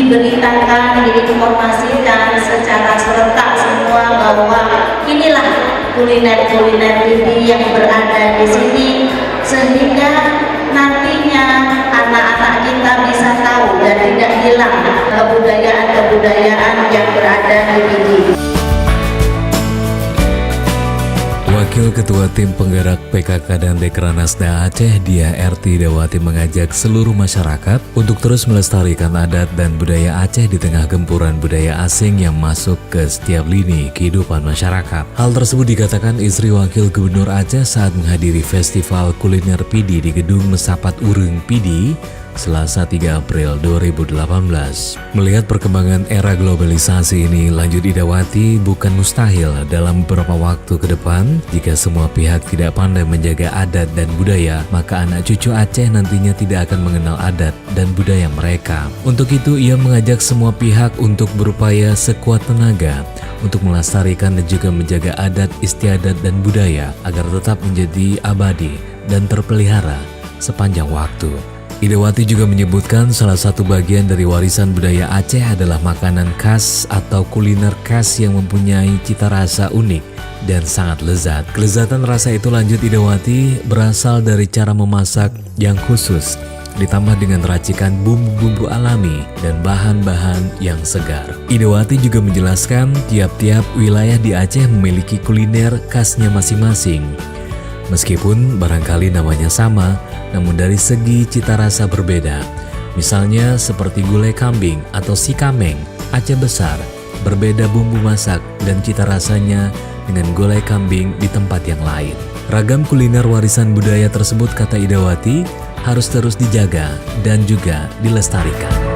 diberitakan, diinformasikan secara serentak semua bahwa inilah kuliner-kuliner Pidi yang berada di sini, sehingga nantinya anak-anak kita bisa tahu dan tidak hilang kebudayaan-kebudayaan yang berada di Pidi. Wakil Ketua Tim Penggerak PKK dan Dekranasda Aceh, Dia Ertidawati, mengajak seluruh masyarakat untuk terus melestarikan adat dan budaya Aceh di tengah gempuran budaya asing yang masuk ke setiap lini kehidupan masyarakat. Hal tersebut dikatakan istri Wakil Gubernur Aceh saat menghadiri Festival Kuliner Pidi di Gedung Mesapat Urung Pidi, Selasa 3 April 2018. Melihat perkembangan era globalisasi ini, lanjut Idawati, bukan mustahil dalam beberapa waktu ke depan, jika semua pihak tidak pandai menjaga adat dan budaya, maka anak cucu Aceh nantinya tidak akan mengenal adat dan budaya mereka. Untuk itu, ia mengajak semua pihak untuk berupaya sekuat tenaga untuk melestarikan dan juga menjaga adat istiadat dan budaya agar tetap menjadi abadi dan terpelihara sepanjang waktu. Idawati juga menyebutkan salah satu bagian dari warisan budaya Aceh adalah makanan khas atau kuliner khas yang mempunyai cita rasa unik dan sangat lezat. Kelezatan rasa itu, lanjut Idawati, berasal dari cara memasak yang khusus, ditambah dengan racikan bumbu-bumbu alami dan bahan-bahan yang segar. Idawati juga menjelaskan tiap-tiap wilayah di Aceh memiliki kuliner khasnya masing-masing. Meskipun barangkali namanya sama, namun dari segi cita rasa berbeda. Misalnya seperti gulai kambing atau si kameng, Aceh besar, berbeda bumbu masak dan cita rasanya dengan gulai kambing di tempat yang lain. Ragam kuliner warisan budaya tersebut, kata Idawati, harus terus dijaga dan juga dilestarikan.